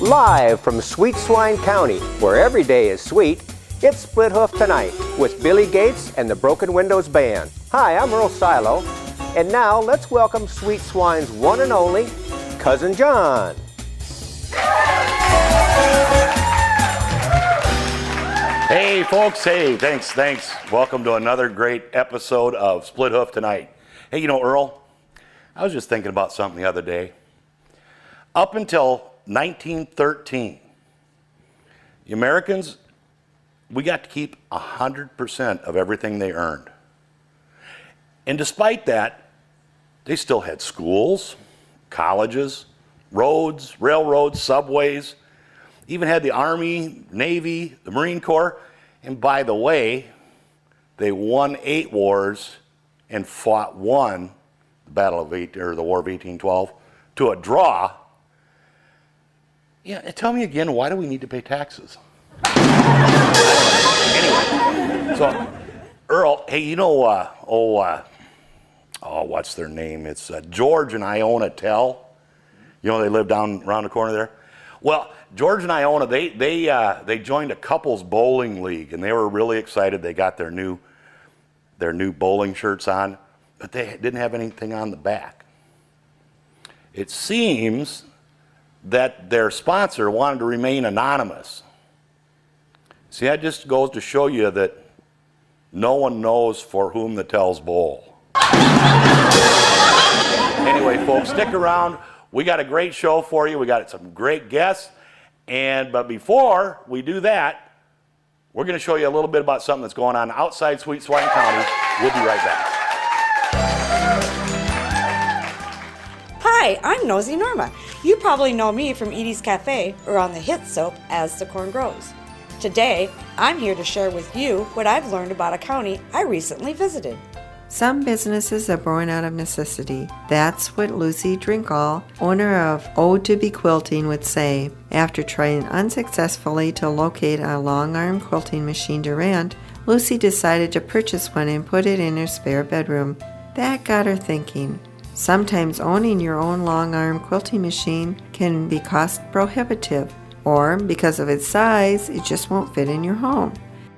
Live from Sweet Swine County, where every day is sweet, it's Split Hoof Tonight with Billy Gates and the Broken Windows Band. Hi, I'm Earl Silo, and now let's welcome Sweet Swine's one and only Cousin John. Hey folks, hey, thanks. Welcome to another great episode of Split Hoof Tonight. Hey, you know, Earl, I was just thinking about something the other day. Up until 1913, the Americans, we got to keep 100% of everything they earned. And despite that, they still had schools, colleges, roads, railroads, subways, even had the Army, Navy, the Marine Corps, and by the way, they won 8 wars and fought one, the War of 1812, to a draw. Yeah, tell me again, why do we need to pay taxes? Anyway, so Earl, hey, you know, what's their name? It's George and Iona Tell. You know, they live down around the corner there. Well, George and Iona, they joined a couples bowling league, and they were really excited. They got their new bowling shirts on, but they didn't have anything on the back. It seems that their sponsor wanted to remain anonymous. See, that just goes to show you that no one knows for whom the tells bowl. Anyway, folks, stick around. We got a great show for you. We got some great guests. But before we do that, we're going to show you a little bit about something that's going on outside Sweet Swine County. We'll be right back. Hi, I'm Nosy Norma. You probably know me from Edie's Cafe or on the hit soap As the Corn Grows. Today, I'm here to share with you what I've learned about a county I recently visited. Some businesses are born out of necessity. That's what Lucy Drinkall, owner of Ode to Be Quilting, would say. After trying unsuccessfully to locate a long-arm quilting machine to rent, Lucy decided to purchase one and put it in her spare bedroom. That got her thinking. Sometimes owning your own long-arm quilting machine can be cost prohibitive, or because of its size, it just won't fit in your home.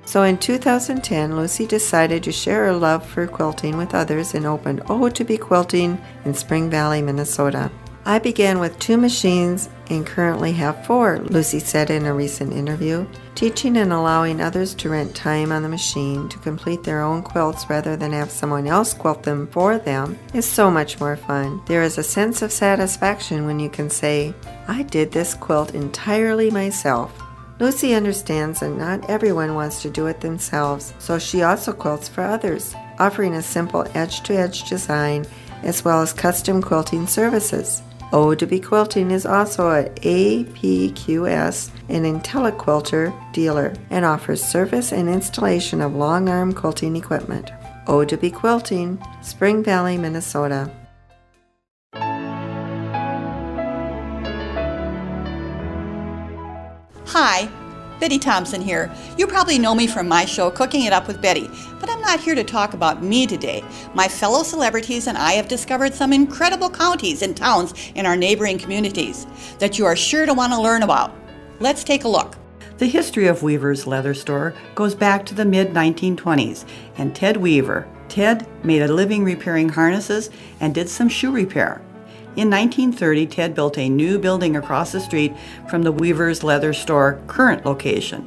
So in 2010, Lucy decided to share her love for quilting with others and opened Ode to Be Quilting in Spring Valley, Minnesota. I began with 2 machines and currently have 4, Lucy said in a recent interview. Teaching and allowing others to rent time on the machine to complete their own quilts rather than have someone else quilt them for them is so much more fun. There is a sense of satisfaction when you can say, I did this quilt entirely myself. Lucy understands that not everyone wants to do it themselves, so she also quilts for others, offering a simple edge-to-edge design as well as custom quilting services. Ode to Be Quilting is also an APQS and IntelliQuilter dealer and offers service and installation of long-arm quilting equipment. Ode to Be Quilting, Spring Valley, Minnesota. Hi, Betty Thompson here. You probably know me from my show, Cooking It Up with Betty, but I'm not here to talk about me today. My fellow celebrities and I have discovered some incredible counties and towns in our neighboring communities that you are sure to want to learn about. Let's take a look. The history of Weaver's Leather Store goes back to the mid-1920s, and Ted Weaver. Ted made a living repairing harnesses and did some shoe repair. In 1930, Ted built a new building across the street from the Weaver's Leather Store current location.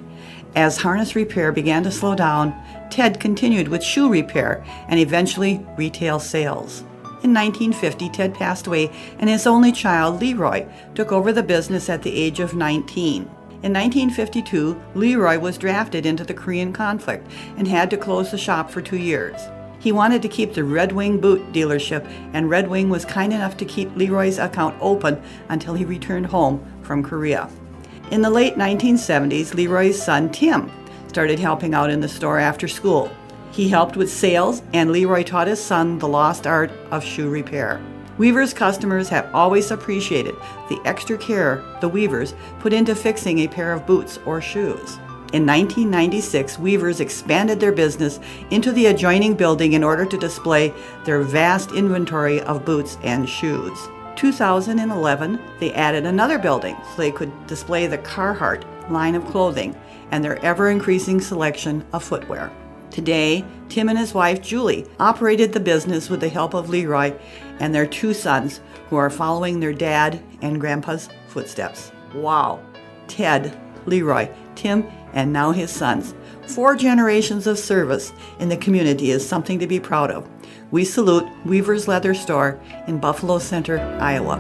As harness repair began to slow down, Ted continued with shoe repair and eventually retail sales. In 1950, Ted passed away and his only child, Leroy, took over the business at the age of 19. In 1952, Leroy was drafted into the Korean conflict and had to close the shop for 2 years. He wanted to keep the Red Wing boot dealership, and Red Wing was kind enough to keep Leroy's account open until he returned home from Korea. In the late 1970s, Leroy's son, Tim, started helping out in the store after school. He helped with sales, and Leroy taught his son the lost art of shoe repair. Weaver's customers have always appreciated the extra care the Weavers put into fixing a pair of boots or shoes. In 1996, Weavers expanded their business into the adjoining building in order to display their vast inventory of boots and shoes. 2011, they added another building so they could display the Carhartt line of clothing and their ever-increasing selection of footwear. Today, Tim and his wife Julie operated the business with the help of Leroy and their 2 sons, who are following their dad and grandpa's footsteps. Wow! Ted, Leroy, Tim, and now his sons. 4 generations of service in the community is something to be proud of. We salute Weaver's Leather Store in Buffalo Center, Iowa.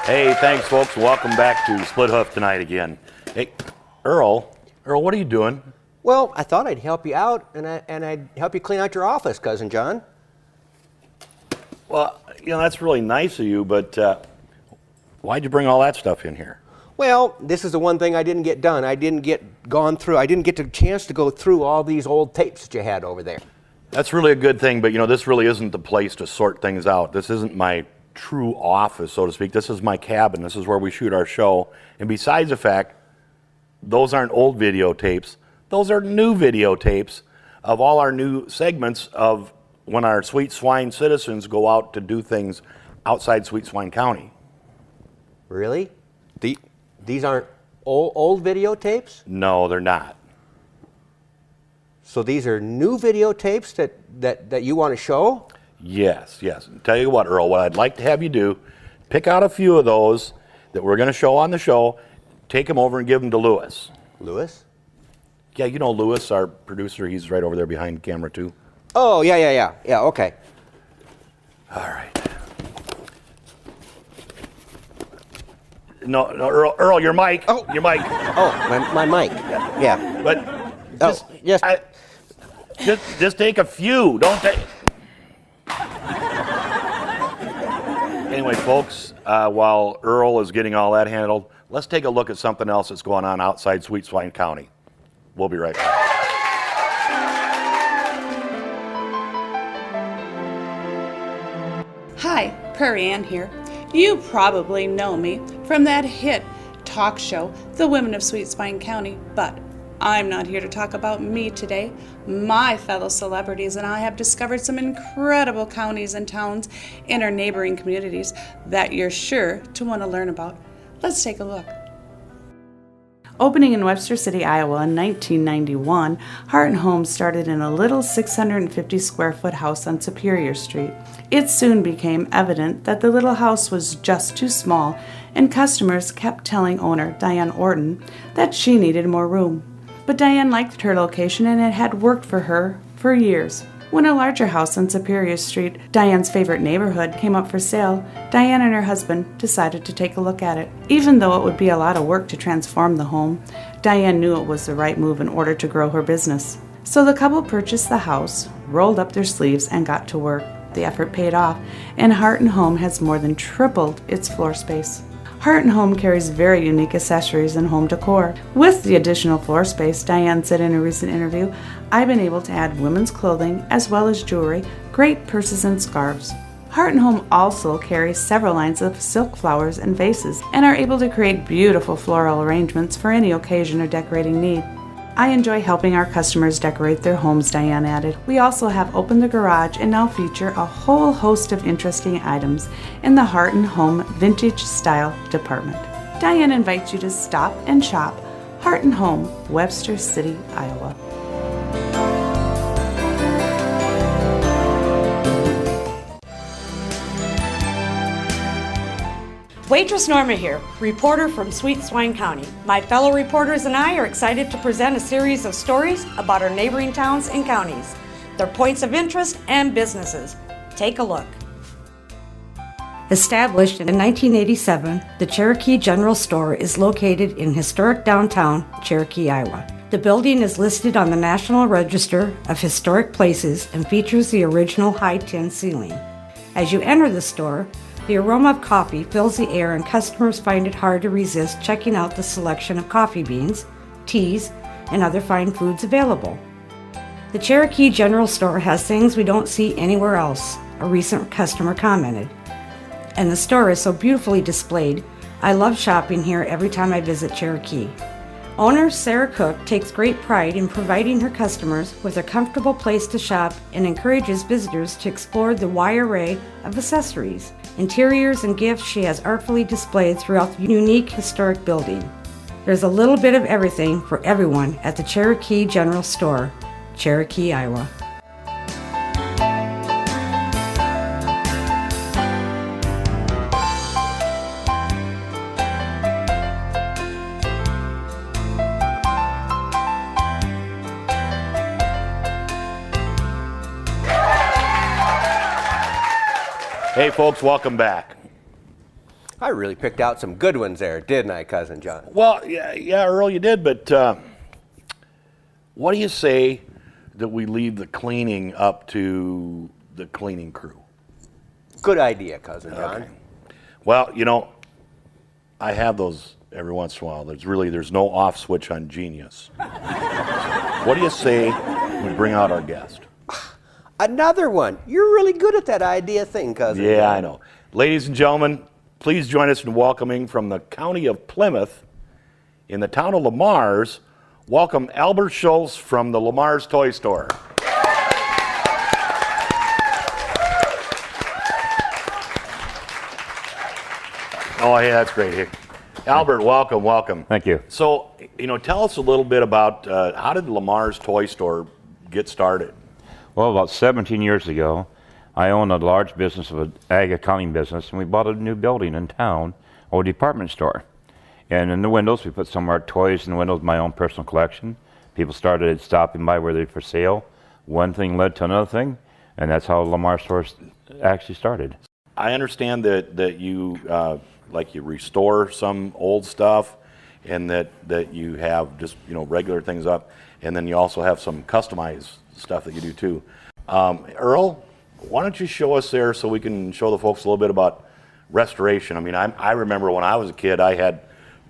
Hey, thanks, folks. Welcome back to Split Hoof tonight again. Hey, Earl, what are you doing? Well, I thought I'd help you out, and I'd help you clean out your office, Cousin John. Well, that's really nice of you, but why'd you bring all that stuff in here? Well, this is the one thing I didn't get done. I didn't get the chance to go through all these old tapes that you had over there. That's really a good thing, but this really isn't the place to sort things out. This isn't my true office, so to speak. This is my cabin. This is where we shoot our show. And besides the fact, those aren't old videotapes. Those are new videotapes of all our new segments of when our Sweet Swine citizens go out to do things outside Sweet Swine County. Really? These aren't old videotapes? No, they're not. So these are new videotapes that you want to show? Yes. Tell you what, Earl, what I'd like to have you do, pick out a few of those that we're going to show on the show, take them over and give them to Lewis. Lewis? Yeah, Lewis, our producer, he's right over there behind camera too. Oh, yeah, okay. All right. No, Earl, your mic. Oh. Your mic. Oh, my mic. Yeah. But yes. Just take a few. Don't take. Anyway, folks, while Earl is getting all that handled, let's take a look at something else that's going on outside Sweet Swine County. We'll be right back. Hi, Prairie Ann here. You probably know me from that hit talk show, The Women of Sweet Swine County, but I'm not here to talk about me today. My fellow celebrities and I have discovered some incredible counties and towns in our neighboring communities that you're sure to want to learn about. Let's take a look. Opening in Webster City, Iowa in 1991, Heart and Home started in a little 650 square foot house on Superior Street. It soon became evident that the little house was just too small, and customers kept telling owner Diane Orton that she needed more room. But Diane liked her location and it had worked for her for years. When a larger house on Superior Street, Diane's favorite neighborhood, came up for sale, Diane and her husband decided to take a look at it. Even though it would be a lot of work to transform the home, Diane knew it was the right move in order to grow her business. So the couple purchased the house, rolled up their sleeves, and got to work. The effort paid off, and Heart and Home has more than tripled its floor space. Heart and Home carries very unique accessories and home decor. With the additional floor space, Diane said in a recent interview, "I've been able to add women's clothing as well as jewelry, great purses and scarves." Heart and Home also carries several lines of silk flowers and vases and are able to create beautiful floral arrangements for any occasion or decorating need. "I enjoy helping our customers decorate their homes," Diane added. "We also have opened the garage and now feature a whole host of interesting items in the Heart and Home Vintage Style department." Diane invites you to stop and shop Heart and Home, Webster City, Iowa. Waitress Norma here, reporter from Sweet Swine County. My fellow reporters and I are excited to present a series of stories about our neighboring towns and counties, their points of interest and businesses. Take a look. Established in 1987, the Cherokee General Store is located in historic downtown Cherokee, Iowa. The building is listed on the National Register of Historic Places and features the original high tin ceiling. As you enter the store, the aroma of coffee fills the air and customers find it hard to resist checking out the selection of coffee beans, teas, and other fine foods available. The Cherokee General Store has things we don't see anywhere else, a recent customer commented. And the store is so beautifully displayed, I love shopping here every time I visit Cherokee. Owner Sarah Cook takes great pride in providing her customers with a comfortable place to shop and encourages visitors to explore the wide array of accessories, interiors, and gifts she has artfully displayed throughout the unique historic building. There's a little bit of everything for everyone at the Cherokee General Store, Cherokee, Iowa. Hey folks, welcome back. I really picked out some good ones there, didn't I, Cousin John? Well, yeah, Earl, you did, but what do you say that we leave the cleaning up to the cleaning crew? Good idea, Cousin John. Okay. Well, I have those every once in a while. There's no off switch on genius. What do you say we bring out our guest? Another one. You're really good at that idea thing, Cousin Yeah, John. I know. Ladies and gentlemen, please join us in welcoming from the county of Plymouth in the town of Lamar's, welcome Albert Schultz from the Lamar's Toy Store. Oh, yeah, that's great. Here, Albert, welcome. Thank you. So, tell us a little bit about how did Lamar's Toy Store get started? Well, about 17 years ago, I owned a large business of an ag accounting business, and we bought a new building in town, a department store. And in the windows, we put some of our toys in the windows, my own personal collection. People started stopping by where they're for sale. One thing led to another thing, and that's how Lamar Stores actually started. I understand that you you restore some old stuff, and that you have just regular things up, and then you also have some customized stuff that you do too. Earl, why don't you show us there so we can show the folks a little bit about restoration? I mean, I remember when I was a kid, I had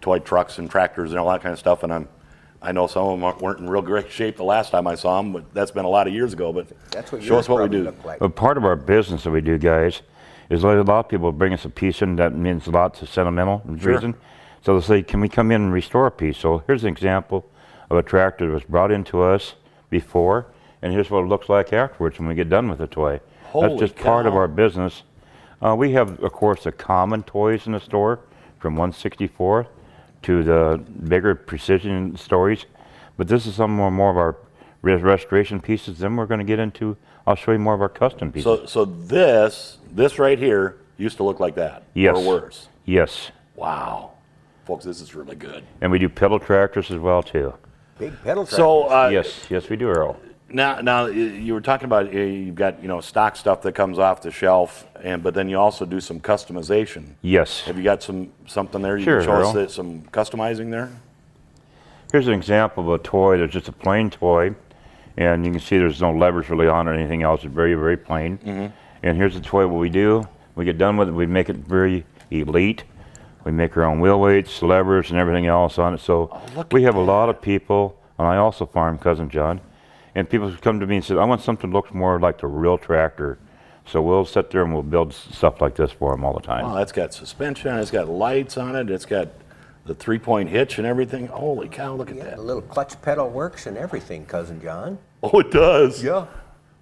toy trucks and tractors and all that kind of stuff, and I know some of them weren't in real great shape the last time I saw them, but that's been a lot of years ago. But That's what show us what we probably do. look like. But part of our business that we do, guys, is a lot of people bring us a piece in that means a lot to sentimental reason. So they'll say, can we come in and restore a piece? So here's an example of a tractor that was brought into us before, and here's what it looks like afterwards when we get done with the toy. Holy That's just part of cow. our business. We have, of course, the common toys in the store from 1/64 to the bigger precision stories. But this is some more of our restoration pieces. Then we're going to get into, I'll show you more of our custom pieces. So this right here used to look like that, Yes. or worse. Yes. Wow, folks, this is really good. And we do pedal tractors as well, too. Big pedal tractor. So Yes, we do, Earl. now you were talking about you've got stock stuff that comes off the shelf, but then you also do some customization. Yes. Have you got something there you Sure, can show us Earl. that some customizing there? Here's an example of a toy. There's just a plain toy, and you can see there's no levers really on or anything else. It's very, very plain. Mm-hmm. And here's the toy. What we do, we get done with it, we make it very elite. We make our own wheel weights, levers, and everything else on it. So look we at have a lot of people, and I also farm, Cousin John, and people come to me and say, I want something that looks more like the real tractor. So we'll sit there and we'll build stuff like this for them all the time. Oh, that's got suspension. It's got lights on it. It's got the 3-point hitch and everything. Holy cow! Look at Yeah, that. the little clutch pedal works and everything, Cousin John. Oh, it does. Yeah.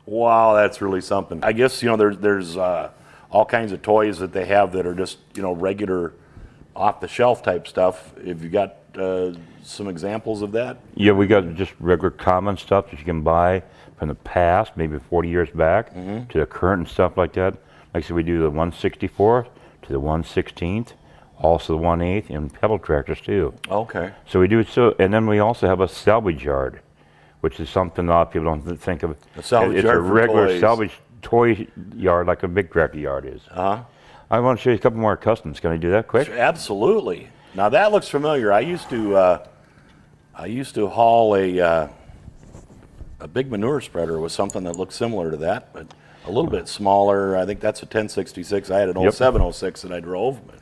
Wow, that's really something. I guess there's all kinds of toys that they have that are just regular, off the shelf type stuff. Have you got some examples of that? Yeah, we got just regular common stuff that you can buy from the past, maybe 40 years back, to the current and stuff like that. Like I said, we do the 1/64 to the 1/16, also the 1/8, and pedal tractors too. Okay. So we do so, and then we also have a salvage yard, which is something a lot of people don't think of. A salvage it's yard a for regular toys. salvage toy yard, like a big tractor yard is. I want to show you a couple more customs. Can I do that quick? Absolutely. Now that looks familiar. I used to haul a big manure spreader with something that looked similar to that, but a little bit smaller. I think that's a 1066. I had an old Yep. 706 that I drove. But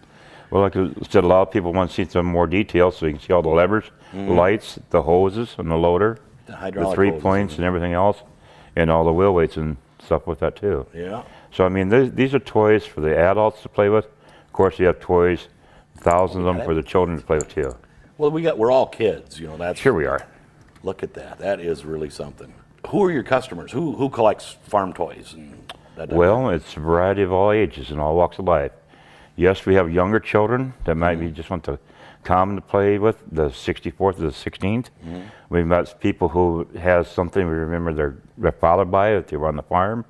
Well, like I said, a lot of people want to see some more details, so you can see all the levers, lights, the hoses, and the loader, the the hydraulic 3 hoses. points, and everything else, and all the wheel weights and stuff with that too. Yeah. So I mean, these are toys for the adults to play with. Of course, you have toys, thousands of them for the children to play with too. Well, we're all kids, you know. That's Sure we are. Look at that. That is really something. Who are your customers? Who collects farm toys and that? Well, it's a variety of all ages and all walks of life. Yes, we have younger children that might be just want to come to play with, the 64th or the 16th. We've got people who has something, we remember their father buy it if they were on the farm.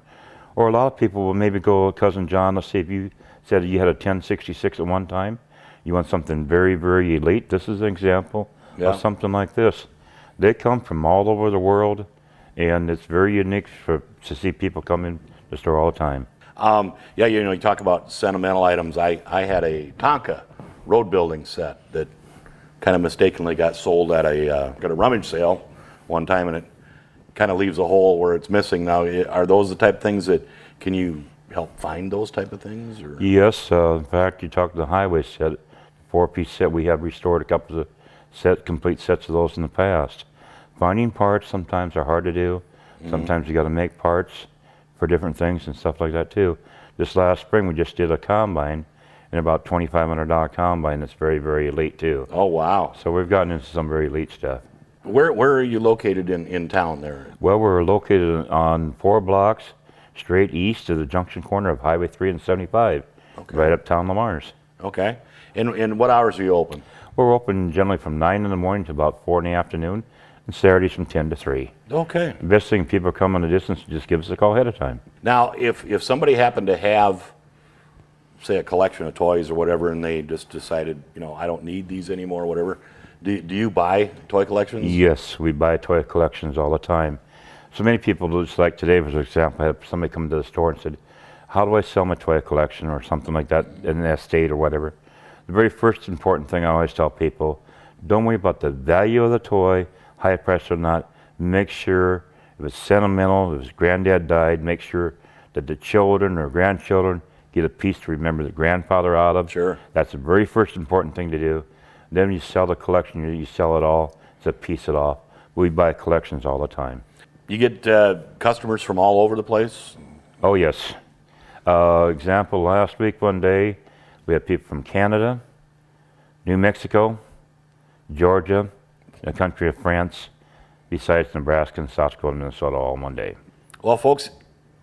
Or a lot of people will maybe go, Cousin John, let's see if you said you had a 1066 at one time. You want something very, very elite. This is an example of something like this. They come from all over the world, and it's very unique to see people come in the store all the time. Yeah, you know, you talk about sentimental items. I had a Tonka road building set that kind of mistakenly got sold at a rummage sale one time, and it kind of leaves a hole where it's missing now. Are those the type of things that, can you help find those type of things? Or? Yes, in fact, you talked to the highway set, 4-piece set. We have restored a couple of complete sets of those in the past. Finding parts sometimes are hard to do. Sometimes you got to make parts for different things and stuff like that too. This last spring we just did a combine, and about $2,500 combine that's very, very elite too. Oh wow! So we've gotten into some very elite stuff. Where are you located in town there? Well, we're located on 4 blocks straight east of the junction corner of Highway 3 and 75, right uptown Lamar's. Okay. And what hours are you open? We're open generally from 9 in the morning to about 4 in the afternoon, and Saturdays from 10 to 3. Okay. The best thing, people come on the distance, just give us a call ahead of time. Now, if somebody happened to have, say, a collection of toys or whatever, and they just decided, you know, I don't need these anymore or whatever, do you buy toy collections? Yes, we buy toy collections all the time. So many people, just like today, for example, I had somebody come to the store and said, how do I sell my toy collection or something like that in an estate or whatever? The very first important thing I always tell people, don't worry about the value of the toy, high price or not. Make sure if it's sentimental, if his granddad died, make sure that the children or grandchildren get a piece to remember the grandfather out of. Sure. That's the very first important thing to do. Then you sell the collection, you sell it all, it's a piece it off. We buy collections all the time. You get customers from all over the place? Oh yes. Example, last week one day, we had people from Canada, New Mexico, Georgia, the country of France, besides Nebraska and South Dakota and Minnesota all in one day. Well, folks,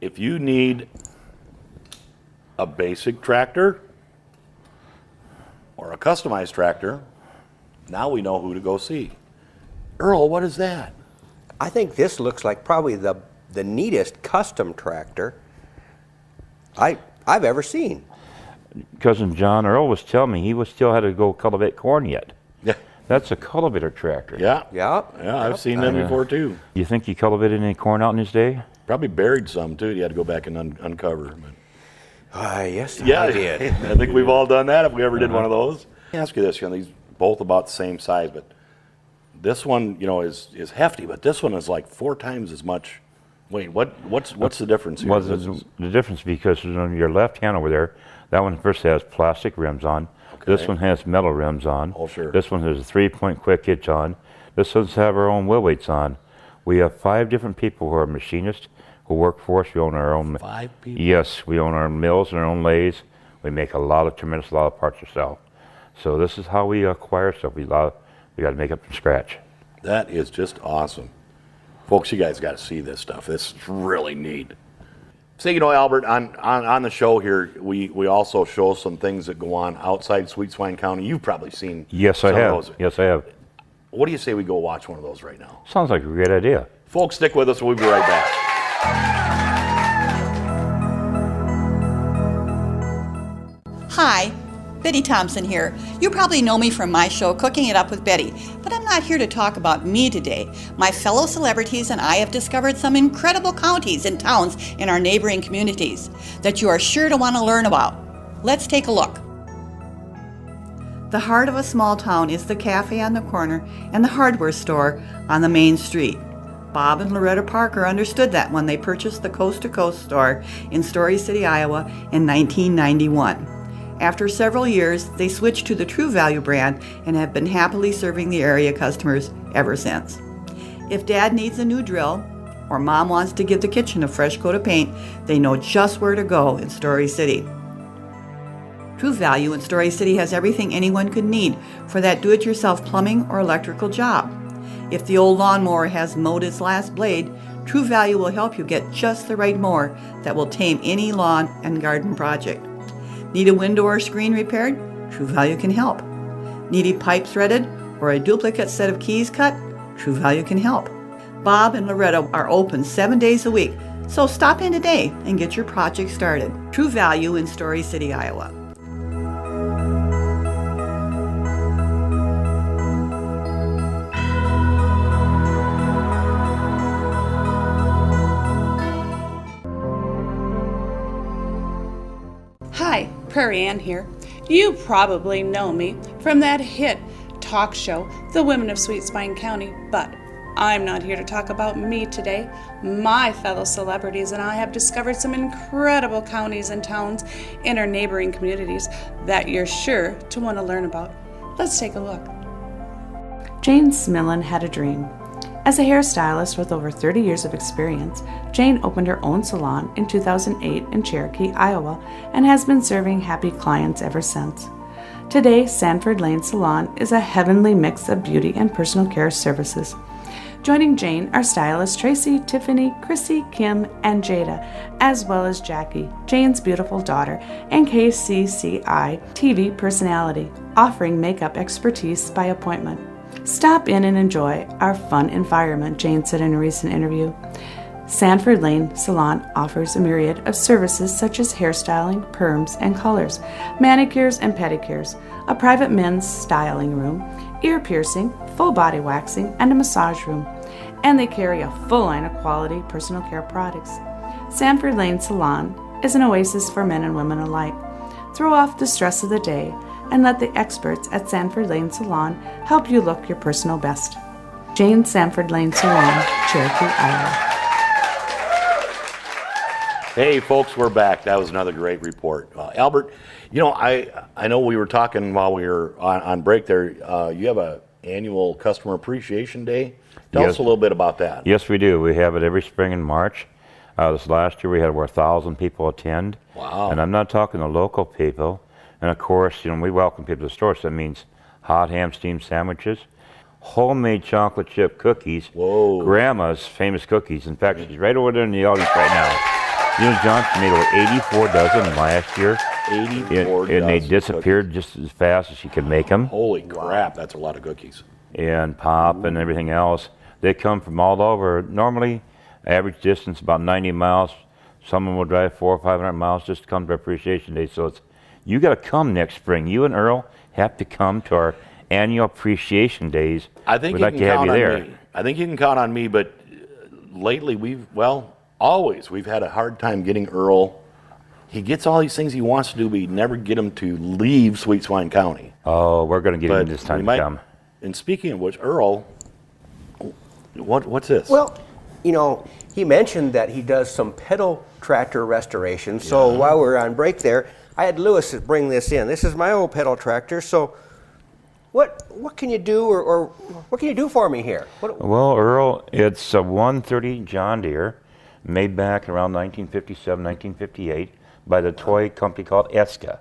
if you need a basic tractor or a customized tractor, now we know who to go see. Earl, what is that? I think this looks like probably the neatest custom tractor I've ever seen. Cousin John Earl was telling me he still had to go cultivate corn yet. Yeah. That's a cultivator tractor. Yeah. Yeah. Yeah, I've seen them before too. You think he cultivated any corn out in his day? Probably buried some too. You had to go back and uncover. Yes, Yeah, I did. I think we've all done that if we ever did one of those. Let me ask you this, you know, these both about the same size, but this one, you know, is hefty, but this one is like 4 times as much. Wait, what's the difference here? Well, the difference, because on your left hand over there, that one first has plastic rims on. Okay. This one has metal rims on. Oh, sure. This one has a 3-point quick hitch on. This one's have our own wheel weights on. We have 5 different people who are machinists who work for us. We own our own. 5 people? Yes, we own our mills and our own lathes. We make a tremendous lot of parts ourselves. So this is how we acquire stuff. We got to make it from scratch. That is just awesome. Folks, you guys got to see this stuff. This is really neat. So, you know, Albert, on the show here, we also show some things that go on outside Sweet Swine County. You've probably seen Yes, some I have. of those. Yes, I have. What do you say we go watch one of those right now? Sounds like a great idea. Folks, stick with us. We'll be right back. Hi, Betty Thompson here. You probably know me from my show, Cooking It Up with Betty, but I'm not here to talk about me today. My fellow celebrities and I have discovered some incredible counties and towns in our neighboring communities that you are sure to want to learn about. Let's take a look. The heart of a small town is the cafe on the corner and the hardware store on the main street. Bob and Loretta Parker understood that when they purchased the Coast to Coast store in Story City, Iowa in 1991. After several years, they switched to the True Value brand and have been happily serving the area customers ever since. If Dad needs a new drill or Mom wants to give the kitchen a fresh coat of paint, they know just where to go in Story City. True Value in Story City has everything anyone could need for that do-it-yourself plumbing or electrical job. If the old lawnmower has mowed its last blade, True Value will help you get just the right mower that will tame any lawn and garden project. Need a window or screen repaired? True Value can help. Need a pipe threaded or a duplicate set of keys cut? True Value can help. Bob and Loretta are open 7 days a week, so stop in today and get your project started. True Value in Story City, Iowa. Hi, Prairie Ann here. You probably know me from that hit talk show, The Women of Sweet Spine County, but I'm not here to talk about me today. My fellow celebrities and I have discovered some incredible counties and towns in our neighboring communities that you're sure to want to learn about. Let's take a look. Jane Smillen had a dream. As a hairstylist with over 30 years of experience, Jane opened her own salon in 2008 in Cherokee, Iowa, and has been serving happy clients ever since. Today, Sanford Lane Salon is a heavenly mix of beauty and personal care services. Joining Jane are stylists Tracy, Tiffany, Chrissy, Kim, and Jada, as well as Jackie, Jane's beautiful daughter, and KCCI TV personality, offering makeup expertise by appointment. Stop in and enjoy our fun environment, Jane said in a recent interview. Sanford Lane Salon offers a myriad of services such as hairstyling, perms and colors, manicures and pedicures, a private men's styling room, ear piercing, full body waxing, and a massage room. And they carry a full line of quality personal care products. Sanford Lane Salon is an oasis for men and women alike. Throw off the stress of the day and let the experts at Sanford Lane Salon help you look your personal best. Jane Sanford Lane Salon, Cherokee, Iowa. Hey folks, we're back. That was another great report. Albert, you know, I know we were talking while we were on break there. You have a annual Customer Appreciation Day. Tell us a little bit about that. Yes, we do. We have it every spring in March. This last year we had over 1,000 people attend. Wow. And I'm not talking the local people. And of course, you know, we welcome people to the store, so that means hot ham steamed sandwiches, homemade chocolate chip cookies, Whoa. Grandma's famous cookies. In fact, she's right over there in the audience right now. You know, John, she made over 84 dozen last year. 84 and they dozen disappeared cookies. just as fast as she could make them. Holy crap, that's a lot of cookies. And pop and everything else. They come from all over. Normally, average distance about 90 miles. Someone will drive 400 or 500 miles just to come to Appreciation Day. So it's you got to come next spring. You and Earl have to come to our annual Appreciation Days. I think We'd you like can to have count you on there. me. I think you can count on me, but lately we've had a hard time getting Earl. He gets all these things he wants to do, but he never get him to leave Sweet Swine County. Oh, we're going to get him this time to come. And speaking of which, Earl, what's this? Well, you know, he mentioned that he does some pedal tractor restoration. So while we were on break there, I had Lewis bring this in. This is my old pedal tractor. So what can you do or what can you do for me here? Well, Earl, it's a 130 John Deere made back around 1957, 1958 by the toy company called Eska.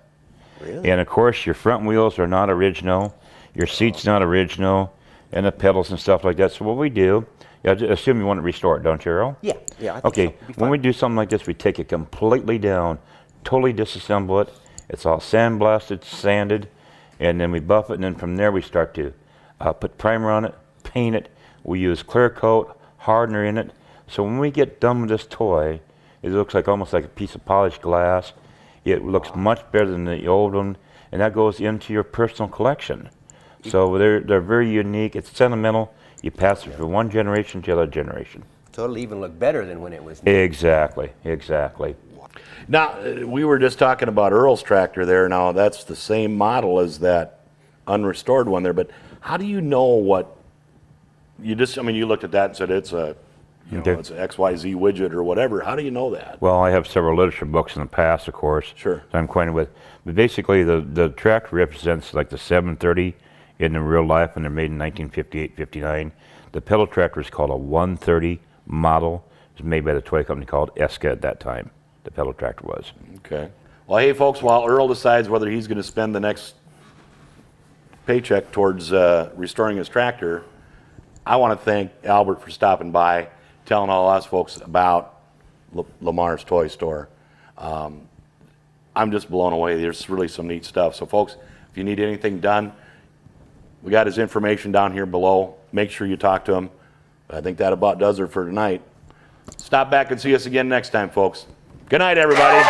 Really? And of course, your front wheels are not original, your seat's not original, and the pedals and stuff like that. So what we do, I assume you want to restore it, don't you, Earl? Yeah. I think Okay, so. It'd be when fine. we do something like this, we take it completely down, totally disassemble it. It's all sandblasted, sanded, and then we buff it, and then from there we start to put primer on it, paint it. We use clear coat, hardener in it. So when we get done with this toy, it looks like almost like a piece of polished glass. It looks much better than the old one, and that goes into your personal collection. So they're very unique. It's sentimental. You pass it from one generation to the other generation. So it'll even look better than when it was new. Exactly. Now, we were just talking about Earl's tractor there. Now, that's the same model as that unrestored one there. But how do you know what you looked at that and said it's a, it's an XYZ widget or whatever. How do you know that? Well, I have several literature books in the past, of course. Sure. That I'm acquainted with. But basically, the tractor represents like the 730 in the real life, and they're made in 1958, 59. The pedal tractor is called a 130 model. It was made by the toy company called Eska at that time. The pedal tractor was. Okay. Well, hey, folks, while Earl decides whether he's going to spend the next paycheck towards restoring his tractor, I want to thank Albert for stopping by, telling all us folks about Lamar's Toy Store. I'm just blown away. There's really some neat stuff. So, folks, if you need anything done, we got his information down here below. Make sure you talk to him. I think that about does it for tonight. Stop back and see us again next time, folks. Good night, everybody.